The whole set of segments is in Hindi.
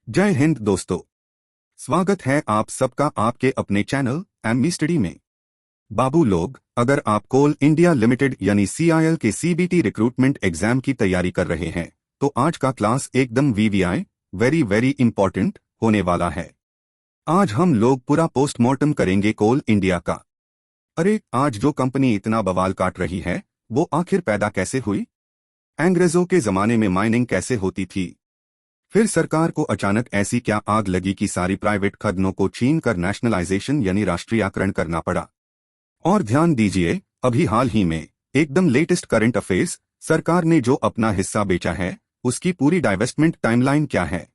जय हिंद दोस्तों। स्वागत है आप सबका आपके अपने चैनल एमबी स्टडी में। बाबू लोग, अगर आप कोल इंडिया लिमिटेड यानी CIL के CBT रिक्रूटमेंट एग्जाम की तैयारी कर रहे हैं तो आज का क्लास एकदम VVI वेरी वेरी इंपॉर्टेंट होने वाला है। आज हम लोग पूरा पोस्टमार्टम करेंगे कोल इंडिया का। अरे आज जो कंपनी इतना बवाल काट रही है वो आखिर पैदा कैसे हुई? अंग्रेजों के जमाने में माइनिंग कैसे होती थी? फिर सरकार को अचानक ऐसी क्या आग लगी कि सारी प्राइवेट खदानों को छीन कर नेशनलाइजेशन यानी राष्ट्रीयकरण करना पड़ा? और ध्यान दीजिए, अभी हाल ही में एकदम लेटेस्ट करंट अफेयर्स, सरकार ने जो अपना हिस्सा बेचा है उसकी पूरी डाइवेस्टमेंट टाइमलाइन क्या है।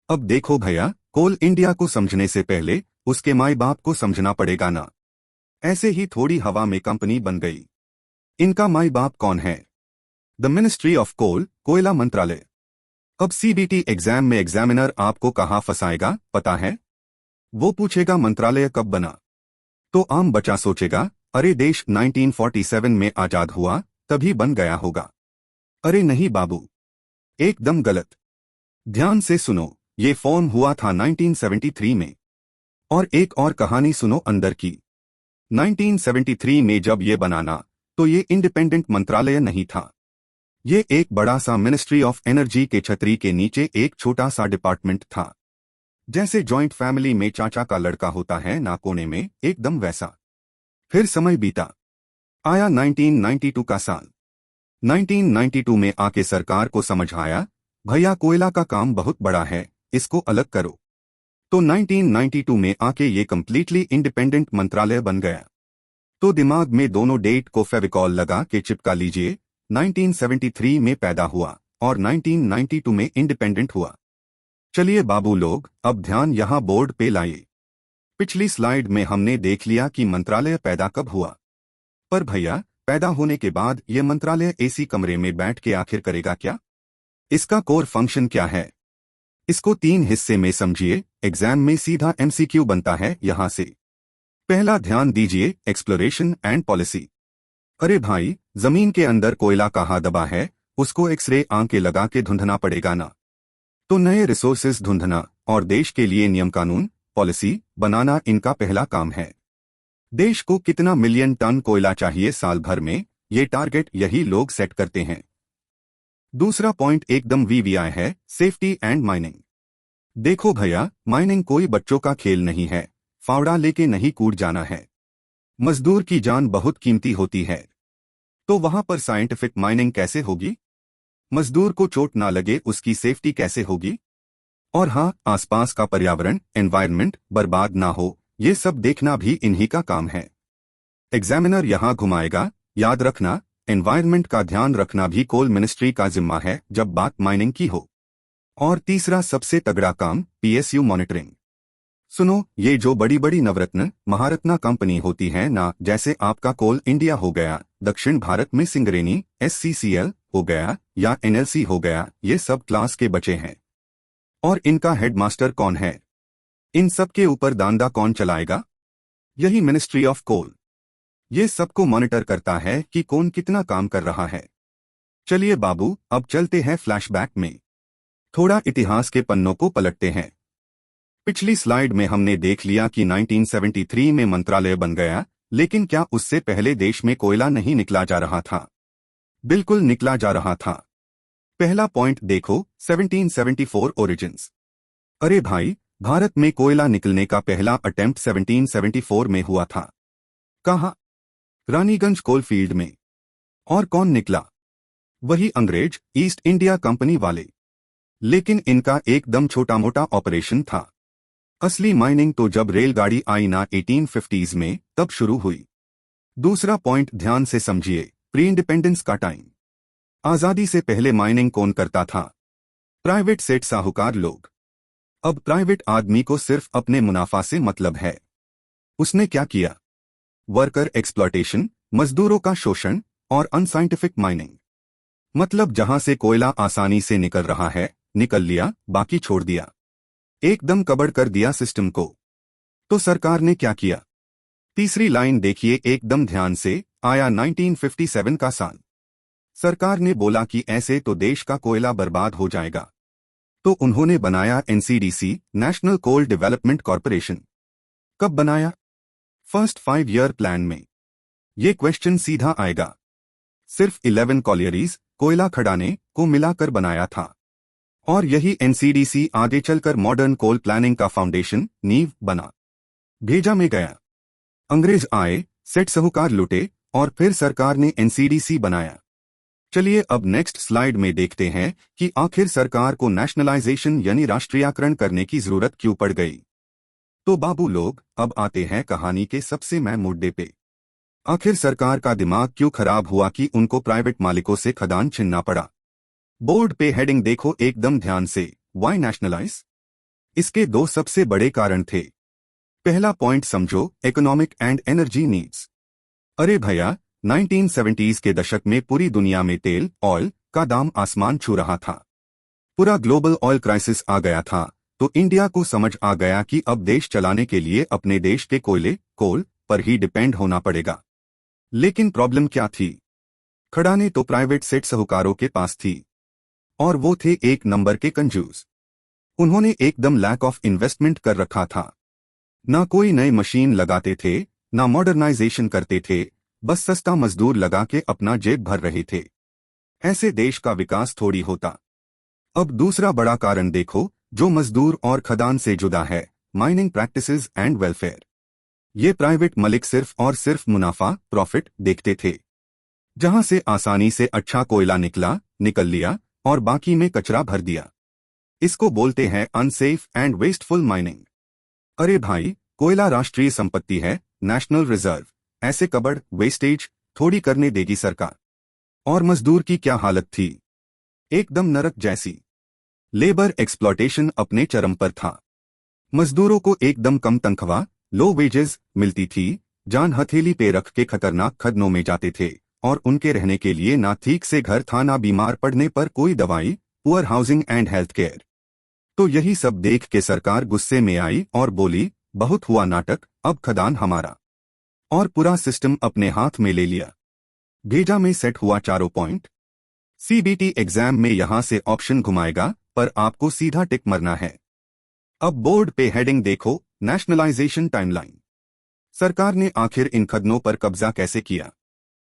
अब देखो भैया, कोल इंडिया को समझने से पहले उसके माई बाप को समझना पड़ेगा ना। ऐसे ही थोड़ी हवा में कंपनी बन गई। इनका माई बाप कौन है? द मिनिस्ट्री ऑफ कोल, कोयला मंत्रालय। अब CBT एग्जाम में एग्जामिनर आपको कहाँ फंसाएगा पता है? वो पूछेगा मंत्रालय कब बना, तो आम बच्चा सोचेगा अरे देश 1947 में आजाद हुआ तभी बन गया होगा। अरे नहीं बाबू, एकदम गलत। ध्यान से सुनो, ये फॉर्म हुआ था 1973 में। और एक और कहानी सुनो अंदर की। 1973 में जब ये बनाना तो ये इंडिपेंडेंट मंत्रालय नहीं था। ये एक बड़ा सा मिनिस्ट्री ऑफ एनर्जी के छतरी के नीचे एक छोटा सा डिपार्टमेंट था। जैसे जॉइंट फैमिली में चाचा का लड़का होता है ना कोने में, एकदम वैसा। फिर समय बीता, आया 1992 का साल। 1992 में आके सरकार को समझ आया भैया कोयला का काम बहुत बड़ा है, इसको अलग करो। तो 1992 में आके ये कंप्लीटली इंडिपेंडेंट मंत्रालय बन गया। तो दिमाग में दोनों डेट को फेविकॉल लगा के चिपका लीजिए। 1973 में पैदा हुआ और 1992 में इंडिपेंडेंट हुआ। चलिए बाबू लोग, अब ध्यान यहां बोर्ड पे लाइए। पिछली स्लाइड में हमने देख लिया कि मंत्रालय पैदा कब हुआ, पर भैया पैदा होने के बाद यह मंत्रालय AC कमरे में बैठ के आखिर करेगा क्या? इसका कोर फंक्शन क्या है? इसको 3 हिस्से में समझिए। एग्जाम में सीधा MCQ बनता है यहां से। पहला ध्यान दीजिए, एक्सप्लोरेशन एंड पॉलिसी। अरे भाई, जमीन के अंदर कोयला कहाँ दबा है उसको एक्सरे आंखें लगा के ढूंढना पड़ेगा ना। तो नए रिसोर्सेज ढूंढना और देश के लिए नियम कानून पॉलिसी बनाना इनका पहला काम है। देश को कितना मिलियन टन कोयला चाहिए साल भर में, ये टारगेट यही लोग सेट करते हैं। दूसरा पॉइंट एकदम VVI है, सेफ्टी एंड माइनिंग। देखो भैया, माइनिंग कोई बच्चों का खेल नहीं है, फावड़ा लेके नहीं कूद जाना है। मजदूर की जान बहुत कीमती होती है। तो वहां पर साइंटिफिक माइनिंग कैसे होगी? मजदूर को चोट ना लगे उसकी सेफ्टी कैसे होगी? और हाँ, आसपास का पर्यावरण एनवायरनमेंट बर्बाद ना हो, ये सब देखना भी इन्हीं का काम है। एग्जामिनर यहां घुमाएगा, याद रखना एनवायरनमेंट का ध्यान रखना भी कोल मिनिस्ट्री का जिम्मा है जब बात माइनिंग की हो। और तीसरा सबसे तगड़ा काम, PSU मॉनिटरिंग। सुनो, ये जो बड़ी बड़ी नवरत्न महारत्ना कंपनी होती है ना, जैसे आपका कोल इंडिया हो गया, दक्षिण भारत में सिंगरेनी SCCL हो गया या NLC हो गया, ये सब क्लास के बचे हैं। और इनका हेडमास्टर कौन है? इन सब के ऊपर दांदा कौन चलाएगा? यही मिनिस्ट्री ऑफ कोल। ये सबको मॉनिटर करता है कि कौन कितना काम कर रहा है। चलिए बाबू, अब चलते हैं फ्लैशबैक में। थोड़ा इतिहास के पन्नों को पलटते हैं। पिछली स्लाइड में हमने देख लिया कि 1973 में मंत्रालय बन गया, लेकिन क्या उससे पहले देश में कोयला नहीं निकला जा रहा था? बिल्कुल निकला जा रहा था। पहला पॉइंट देखो, 1774 ओरिजिन्स। अरे भाई, भारत में कोयला निकलने का पहला अटेम्प्ट 1774 में हुआ था। कहाँ? रानीगंज कोलफील्ड में। और कौन निकला? वही अंग्रेज ईस्ट इंडिया कंपनी वाले। लेकिन इनका एकदम छोटा मोटा ऑपरेशन था। असली माइनिंग तो जब रेलगाड़ी आई ना 1850s में, तब शुरू हुई। दूसरा पॉइंट ध्यान से समझिए, प्री इंडिपेंडेंस का टाइम। आजादी से पहले माइनिंग कौन करता था? प्राइवेट सेठ साहूकार लोग। अब प्राइवेट आदमी को सिर्फ अपने मुनाफा से मतलब है। उसने क्या किया? वर्कर एक्सप्लॉयटेशन, मजदूरों का शोषण और अनसाइंटिफिक माइनिंग। मतलब जहां से कोयला आसानी से निकल रहा है निकल लिया, बाकी छोड़ दिया। एकदम कबड़ कर दिया सिस्टम को। तो सरकार ने क्या किया? तीसरी लाइन देखिए एकदम ध्यान से, आया 1957 का साल। सरकार ने बोला कि ऐसे तो देश का कोयला बर्बाद हो जाएगा। तो उन्होंने बनाया NCDC, national coal development corporation. कब बनाया? फर्स्ट 5 ईयर प्लान में। ये क्वेश्चन सीधा आएगा। सिर्फ 11 कॉलियरीज, कोयला खदानें को मिलाकर बनाया था। और यही एनसीडीसी आगे चलकर मॉडर्न कोल प्लानिंग का फाउंडेशन, नींव बना। भेजा में गया। अंग्रेज आए, सेठ साहूकार लुटे और फिर सरकार ने एनसीडीसी बनाया। चलिए अब नेक्स्ट स्लाइड में देखते हैं कि आखिर सरकार को नेशनलाइजेशन यानी राष्ट्रीयकरण करने की जरूरत क्यों पड़ गई। तो बाबू लोग, अब आते हैं कहानी के सबसे महत्वपूर्ण मुद्दे पे। आखिर सरकार का दिमाग क्यों खराब हुआ कि उनको प्राइवेट मालिकों से खदान छीनना पड़ा। बोर्ड पे हेडिंग देखो एकदम ध्यान से, व्हाई नेशनलाइज। इसके दो सबसे बड़े कारण थे। पहला पॉइंट समझो, इकोनॉमिक एंड एनर्जी नीड्स। अरे भैया, 1970s के दशक में पूरी दुनिया में तेल, ऑयल का दाम आसमान छू रहा था। पूरा ग्लोबल ऑयल क्राइसिस आ गया था। तो इंडिया को समझ आ गया कि अब देश चलाने के लिए अपने देश के कोयले, कोल पर ही डिपेंड होना पड़ेगा। लेकिन प्रॉब्लम क्या थी? खदानें तो प्राइवेट सेठ साहूकारों के पास थी और वो थे एक नंबर के कंजूस। उन्होंने एकदम लैक ऑफ इन्वेस्टमेंट कर रखा था। ना कोई नई मशीन लगाते थे, ना मॉडर्नाइजेशन करते थे, बस सस्ता मजदूर लगा के अपना जेब भर रहे थे। ऐसे देश का विकास थोड़ी होता। अब दूसरा बड़ा कारण देखो, जो मजदूर और खदान से जुदा है, माइनिंग प्रैक्टिसेस एंड वेलफेयर। ये प्राइवेट मालिक सिर्फ और सिर्फ मुनाफा, प्रॉफिट देखते थे। जहां से आसानी से अच्छा कोयला निकल लिया और बाकी में कचरा भर दिया। इसको बोलते हैं अनसेफ एंड वेस्टफुल माइनिंग। अरे भाई, कोयला राष्ट्रीय संपत्ति है, नेशनल रिजर्व। ऐसे कबड़ वेस्टेज थोड़ी करने देगी सरकार। और मजदूर की क्या हालत थी? एकदम नरक जैसी। लेबर एक्सप्लॉयटेशन अपने चरम पर था। मजदूरों को एकदम कम तनख्वाह, लो वेजेस मिलती थी, जान हथेली पे रख के खतरनाक खदनों में जाते थे और उनके रहने के लिए ना ठीक से घर था, ना बीमार पड़ने पर कोई दवाई, poor housing and health care. तो यही सब देख के सरकार गुस्से में आई और बोली, बहुत हुआ नाटक, अब खदान हमारा। और पूरा सिस्टम अपने हाथ में ले लिया। भेजा में सेट हुआ चारों पॉइंट। सीबीटी एग्जाम में यहां से ऑप्शन घुमाएगा, पर आपको सीधा टिक मरना है। अब बोर्ड पे हेडिंग देखो, नेशनलाइजेशन टाइमलाइन। सरकार ने आखिर इन खदनों पर कब्जा कैसे किया?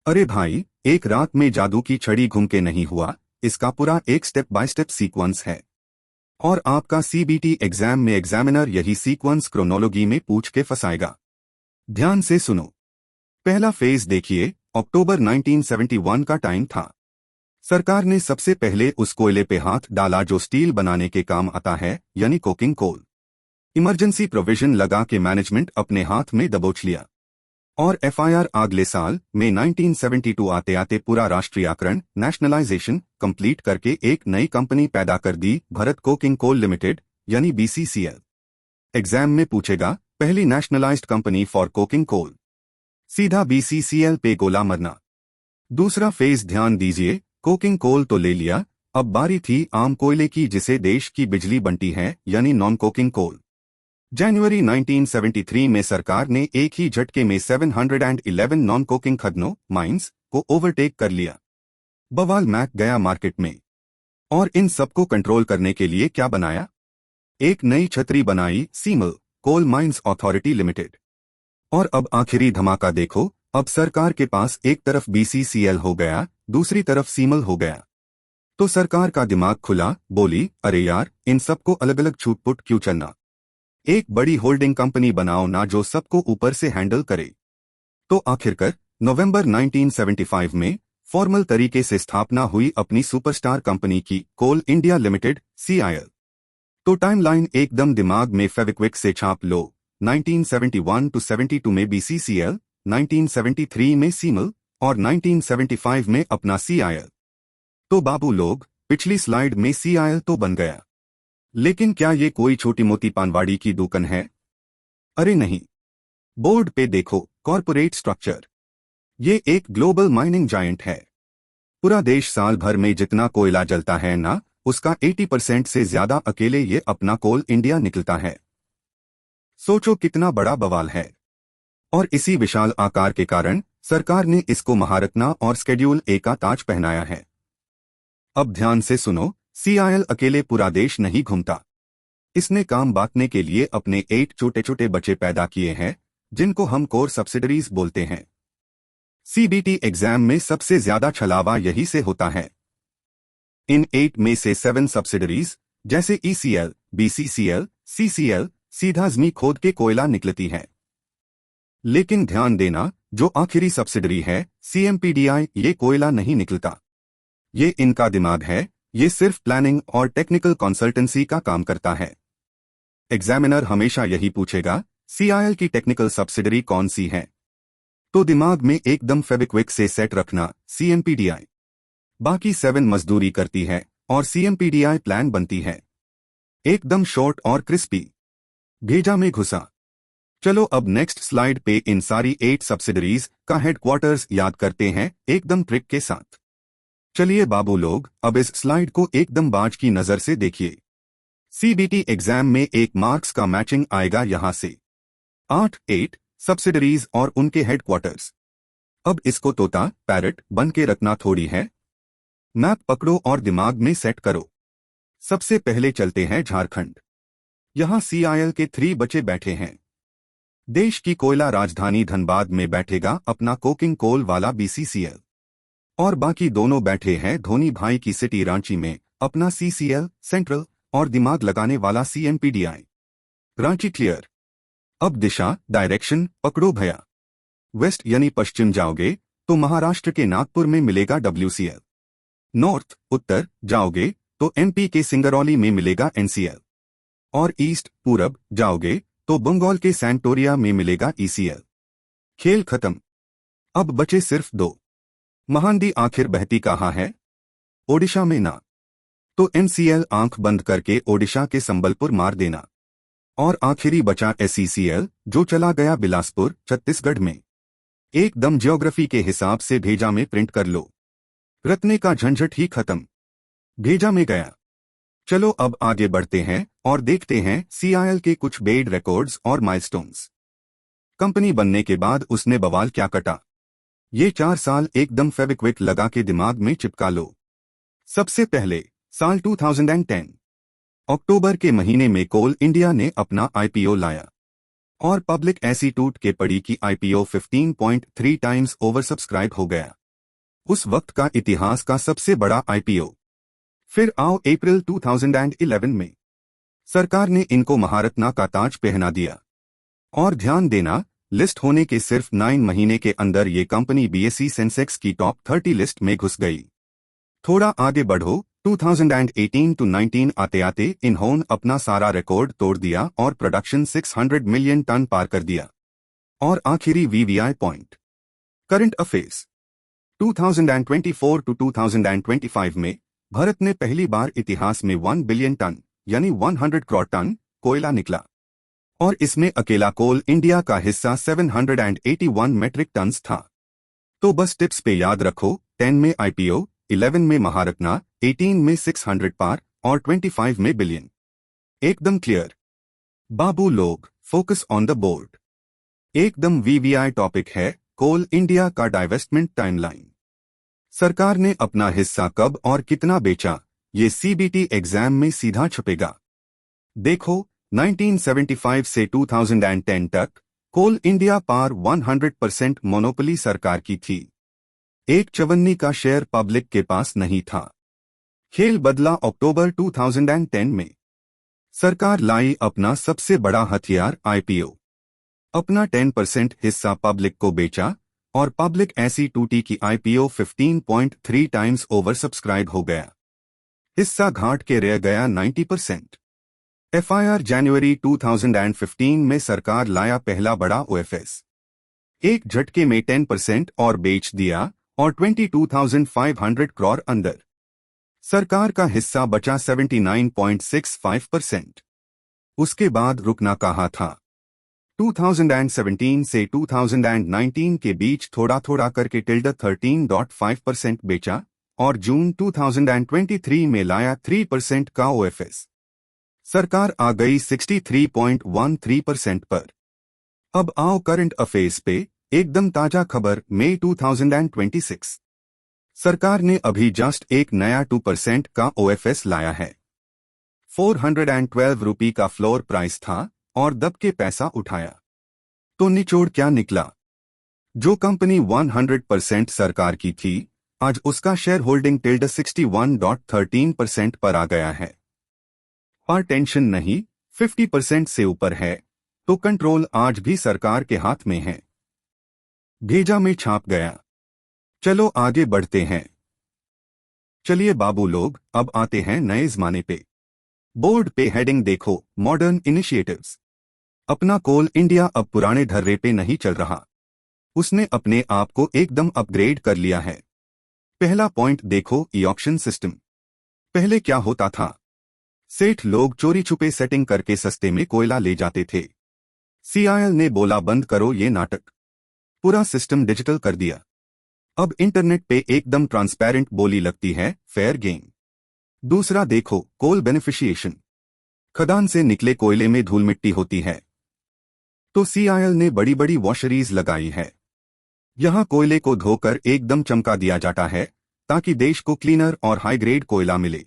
अरे भाई, एक रात में जादू की छड़ी घूम के नहीं हुआ, इसका पूरा एक स्टेप बाय स्टेप सीक्वेंस है। और आपका सीबीटी एग्जाम में एग्जामिनर यही सीक्वेंस क्रोनोलॉजी में पूछ के फंसाएगा। ध्यान से सुनो। पहला फेज देखिए, अक्टूबर 1971 का टाइम था। सरकार ने सबसे पहले उस कोयले पे हाथ डाला जो स्टील बनाने के काम आता है, यानी कोकिंग कोल। इमरजेंसी प्रोविजन लगा के मैनेजमेंट अपने हाथ में दबोच लिया। और एफआईआर अगले साल में 1972 आते आते पूरा राष्ट्रीयकरण, नेशनलाइजेशन कंप्लीट करके एक नई कंपनी पैदा कर दी, भारत कोकिंग कोल लिमिटेड यानी बीसीसीएल। एग्जाम में पूछेगा, पहली nationalised company for coking coal. सीधा बीसीसीएल पे गोला मरना। दूसरा फेज ध्यान दीजिए, कोकिंग कोल तो ले लिया, अब बारी थी आम कोयले की जिसे देश की बिजली बनती है, यानी नॉन कोकिंग कोल। जनवरी 1973 में सरकार ने एक ही झटके में 711 नॉन कोकिंग खदनों, माइंस को ओवरटेक कर लिया। बवाल मैक गया मार्केट में। और इन सबको कंट्रोल करने के लिए क्या बनाया? एक नई छतरी बनाई, सीमल कोल माइंस अथॉरिटी लिमिटेड। और अब आखिरी धमाका देखो, अब सरकार के पास एक तरफ बीसीसीएल हो गया, दूसरी तरफ सीमल हो गया। तो सरकार का दिमाग खुला, बोली, अरे यार, इन सबको अलग अलग छूट-पुट क्यों चलना? एक बड़ी होल्डिंग कंपनी बनाओ ना, जो सबको ऊपर से हैंडल करे। तो आखिरकार नवंबर 1975 में फॉर्मल तरीके से स्थापना हुई अपनी सुपरस्टार कंपनी की, कोल इंडिया लिमिटेड, सीआईएल। तो टाइमलाइन एकदम दिमाग में फेविक्विक से छाप लो। 1971 to 72 में बीसीसीएल, 1973 में सीमल और 1975 में अपना सीआईएल। तो बाबू लोग, पिछली स्लाइड में सीआईएल तो बन गया, लेकिन क्या ये कोई छोटी मोटी पानवाड़ी की दुकान है? अरे नहीं। बोर्ड पे देखो, कॉर्पोरेट स्ट्रक्चर। ये एक ग्लोबल माइनिंग जायंट है। पूरा देश साल भर में जितना कोयला जलता है ना, उसका 80% से ज्यादा अकेले ये अपना कोल इंडिया निकलता है। सोचो कितना बड़ा बवाल है। और इसी विशाल आकार के कारण सरकार ने इसको महारत्ना और शेड्यूल ए का ताज पहनाया है। अब ध्यान से सुनो, सीआईएल अकेले पूरा देश नहीं घूमता। इसने काम बांटने के लिए अपने 8 छोटे छोटे बच्चे पैदा किए हैं, जिनको हम कोर सब्सिडरीज बोलते हैं। सीबीटी एग्जाम में सबसे ज्यादा छलावा यही से होता है। इन 8 में से 7 सब्सिडरीज जैसे ईसीएल, बीसीसीएल, सीसीएल सीधा जमी खोद के कोयला निकलती है। लेकिन ध्यान देना, जो आखिरी सब्सिडरी है सीएमपीडीआई, ये कोयला नहीं निकलता। ये इनका दिमाग है, ये सिर्फ प्लानिंग और टेक्निकल कंसल्टेंसी का काम करता है। एग्जामिनर हमेशा यही पूछेगा, सीआईएल की टेक्निकल सब्सिडरी कौन सी है? तो दिमाग में एकदम फेविक्विक से सेट रखना, सीएमपीडीआई। बाकी 7 मजदूरी करती है और सीएमपीडीआई प्लान बनती है। एकदम शॉर्ट और क्रिस्पी। भेजा में घुसा। चलो अब नेक्स्ट स्लाइड पे इन सारी 8 सब्सिडरीज का हेडक्वार्टर्स याद करते हैं, एकदम ट्रिक के साथ। चलिए बाबू लोग, अब इस स्लाइड को एकदम बाज की नजर से देखिए। सीबीटी एग्जाम में 1 मार्क्स का मैचिंग आएगा यहां से। 8 सब्सिडरीज और उनके हेडक्वार्टर्स। अब इसको तोता पैरट बन के रखना थोड़ी है। मैप पकड़ो और दिमाग में सेट करो। सबसे पहले चलते हैं झारखंड। यहां सीआईएल के 3 बच्चे बैठे हैं। देश की कोयला राजधानी धनबाद में बैठेगा अपना कोकिंग कोल वाला बीसीसीएल, और बाकी दोनों बैठे हैं धोनी भाई की सिटी रांची में अपना सीसीएल सेंट्रल और दिमाग लगाने वाला सीएमपीडीआई। रांची क्लियर। अब दिशा डायरेक्शन पकड़ो भैया। वेस्ट यानी पश्चिम जाओगे तो महाराष्ट्र के नागपुर में मिलेगा डब्ल्यूसीएल। नॉर्थ उत्तर जाओगे तो एमपी के सिंगरौली में मिलेगा एनसीएल। और ईस्ट पूरब जाओगे तो बंगाल के सैंटोरिया में मिलेगा ईसीएल। खेल खत्म। अब बचे सिर्फ 2। महानदी आखिर बहती कहाँ है? ओडिशा में ना। तो एनसीएल आंख बंद करके ओडिशा के संबलपुर मार देना। और आखिरी बचा एसईसीएल, जो चला गया बिलासपुर छत्तीसगढ़ में। एकदम ज्योग्राफी के हिसाब से भेजा में प्रिंट कर लो। रत्ने का झंझट ही खत्म। भेजा में गया। चलो अब आगे बढ़ते हैं और देखते हैं सीआईएल के कुछ बेड रिकॉर्ड्स और माइलस्टोन्स। कंपनी बनने के बाद उसने बवाल क्या कटा, ये 4 साल एकदम फेविक्विक लगा के दिमाग में चिपका लो। सबसे पहले साल 2010 अक्टूबर के महीने में कोल इंडिया ने अपना आईपीओ लाया और पब्लिक ऐसी टूट के पड़ी कि आईपीओ 15.3 टाइम्स ओवर सब्सक्राइब हो गया। उस वक्त का इतिहास का सबसे बड़ा आईपीओ। फिर आओ अप्रैल 2011 में सरकार ने इनको महारत्ना का ताज पहना दिया। और ध्यान देना, लिस्ट होने के सिर्फ 9 महीने के अंदर ये कंपनी बीएसई सेंसेक्स की टॉप 30 लिस्ट में घुस गई। थोड़ा आगे बढ़ो, 2018 to 19 आते आते इन्होंने अपना सारा रिकॉर्ड तोड़ दिया और प्रोडक्शन 600 मिलियन टन पार कर दिया। और आखिरी VVI point, current affairs. 2024 to 2025 में भारत ने पहली बार इतिहास में 1 बिलियन टन यानी 100 करोड़ टन कोयला निकला। और इसमें अकेला कोल इंडिया का हिस्सा 781 मेट्रिक टन्स था। तो बस टिप्स पे याद रखो, 10 में आईपीओ, 11 में महारत्ना, 18 में 600 पार और 25 में बिलियन। एकदम क्लियर। बाबू लोग, फोकस ऑन द बोर्ड। एकदम वीवीआई टॉपिक है कोल इंडिया का डाइवेस्टमेंट टाइमलाइन। सरकार ने अपना हिस्सा कब और कितना बेचा, ये सीबीटी एग्जाम में सीधा छपेगा। देखो, 1975 से 2010 तक कोल इंडिया पार 100% मोनोपोली सरकार की थी। एक चवन्नी का शेयर पब्लिक के पास नहीं था। खेल बदला अक्टूबर 2010 में। सरकार लाई अपना सबसे बड़ा हथियार आईपीओ। अपना 10% हिस्सा पब्लिक को बेचा और पब्लिक ऐसी टूटी कि आईपीओ 15.3 टाइम्स ओवर सब्सक्राइब हो गया। हिस्सा घाट के रह गया 90%। एफआईआर जनवरी 2015 में सरकार लाया पहला बड़ा ओएफएस। एक झटके में 10% और बेच दिया और 22,500 करोड़ अंदर। सरकार का हिस्सा बचा 79.65%। उसके बाद रुकना कहा था। 2017 से 2019 के बीच थोड़ा थोड़ा करके 13.5% बेचा और जून 2023 में लाया 3% का ओएफएस। सरकार आ गई 63.13% पर। अब आओ करंट अफेयर्स पे, एकदम ताजा खबर मई 2026। सरकार ने अभी जस्ट एक नया 2% का OFS लाया है। 412 रुपये का फ्लोर प्राइस था और दब के पैसा उठाया। तो निचोड़ क्या निकला? जो कंपनी 100% सरकार की थी, आज उसका शेयर होल्डिंग 61.13% पर आ गया है। पर टेंशन नहीं, 50% से ऊपर है, तो कंट्रोल आज भी सरकार के हाथ में है। भेजा में छाप गया। चलो आगे बढ़ते हैं। चलिए बाबू लोग, अब आते हैं नए जमाने पे। बोर्ड पे हेडिंग देखो, मॉडर्न इनिशिएटिव्स। अपना कोल इंडिया अब पुराने ढर्रे पे नहीं चल रहा। उसने अपने आप को एकदम अपग्रेड कर लिया है। पहला पॉइंट देखो, ई ऑक्शन सिस्टम। पहले क्या होता था? सेठ लोग चोरी छुपे सेटिंग करके सस्ते में कोयला ले जाते थे। CIL ने बोला बंद करो ये नाटक। पूरा सिस्टम डिजिटल कर दिया। अब इंटरनेट पे एकदम ट्रांसपेरेंट बोली लगती है, फेयर गेम। दूसरा देखो, कोल बेनिफिशिएशन। खदान से निकले कोयले में धूल मिट्टी होती है, तो CIL ने बड़ी बड़ी वॉशरीज लगाई है। यहां कोयले को धोकर एकदम चमका दिया जाता है ताकि देश को क्लीनर और हाई ग्रेड कोयला मिले।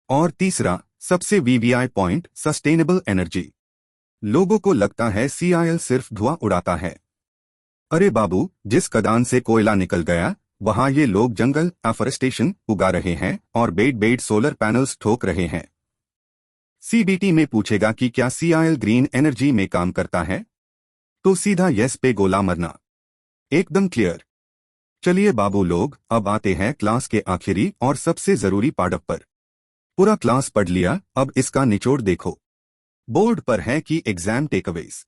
और तीसरा, सबसे VVI पॉइंट, सस्टेनेबल एनर्जी। लोगों को लगता है CIL सिर्फ धुआं उड़ाता है। अरे बाबू, जिस खदान से कोयला निकल गया, वहां ये लोग जंगल एफॉरेस्टेशन उगा रहे हैं और बेड सोलर पैनल्स ठोक रहे हैं। CBT में पूछेगा कि क्या CIL ग्रीन एनर्जी में काम करता है, तो सीधा यस पे गोला मरना। एकदम क्लियर। चलिए बाबू लोग, अब आते हैं क्लास के आखिरी और सबसे जरूरी पार्ट पर। पूरा क्लास पढ़ लिया, अब इसका निचोड़ देखो। बोर्ड पर है कि एग्जाम टेकअवेज।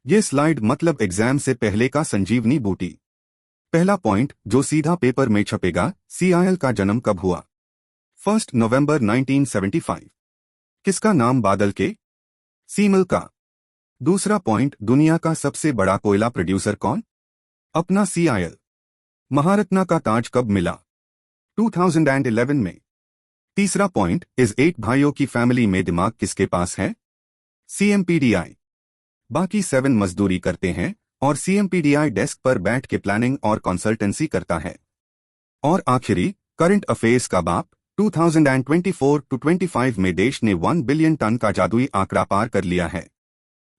ये स्लाइड मतलब एग्जाम से पहले का संजीवनी बूटी। पहला पॉइंट जो सीधा पेपर में छपेगा, CIL का जन्म कब हुआ? 1 नवंबर 1975। किसका नाम बादल के? सीमल का। दूसरा पॉइंट, दुनिया का सबसे बड़ा कोयला प्रोड्यूसर कौन? अपना CIL। महारत्ना का ताज कब मिला? 2011 में। तीसरा पॉइंट, इस 8 भाइयों की फैमिली में दिमाग किसके पास है? CMPDI। बाकी 7 मजदूरी करते हैं और CMPDI डेस्क पर बैठ के प्लानिंग और कंसल्टेंसी करता है। और आखिरी, करंट अफेयर्स का बाप, 2024-25 में देश ने 1 बिलियन टन का जादुई आंकड़ा पार कर लिया है।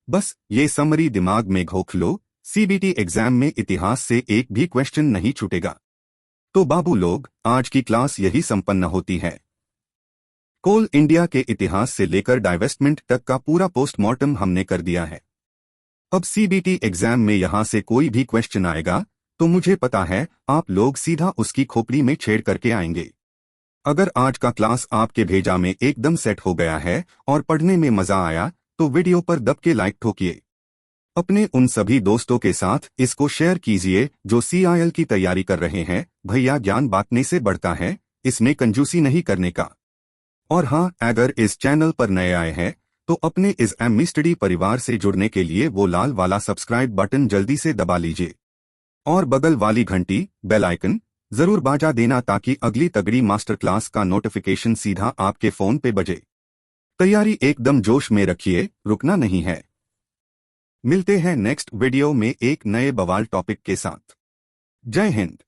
बस ये समरी दिमाग में घोंक लो, CBT एग्जाम में इतिहास से एक भी क्वेश्चन नहीं छूटेगा। तो बाबू लोग, आज की क्लास यही संपन्न होती है। कोल इंडिया के इतिहास से लेकर डाइवेस्टमेंट तक का पूरा पोस्टमार्टम हमने कर दिया है। अब CBT एग्जाम में यहां से कोई भी क्वेश्चन आएगा तो मुझे पता है आप लोग सीधा उसकी खोपड़ी में छेड़ करके आएंगे। अगर आज का क्लास आपके भेजा में एकदम सेट हो गया है और पढ़ने में मजा आया तो वीडियो पर दब के लाइक ठोकिए। अपने उन सभी दोस्तों के साथ इसको शेयर कीजिए जो CIL की तैयारी कर रहे हैं। भैया, ज्ञान बांटने से बढ़ता है, इसमें कंजूसी नहीं करने का। और हाँ, अगर इस चैनल पर नए आए हैं तो अपने इस एमई स्टडी परिवार से जुड़ने के लिए वो लाल वाला सब्सक्राइब बटन जल्दी से दबा लीजिए और बगल वाली घंटी, बेल आइकन जरूर बाजा देना ताकि अगली तगड़ी मास्टर क्लास का नोटिफिकेशन सीधा आपके फोन पे बजे। तैयारी एकदम जोश में रखिए, रुकना नहीं है। मिलते हैं नेक्स्ट वीडियो में एक नए बवाल टॉपिक के साथ। जय हिंद।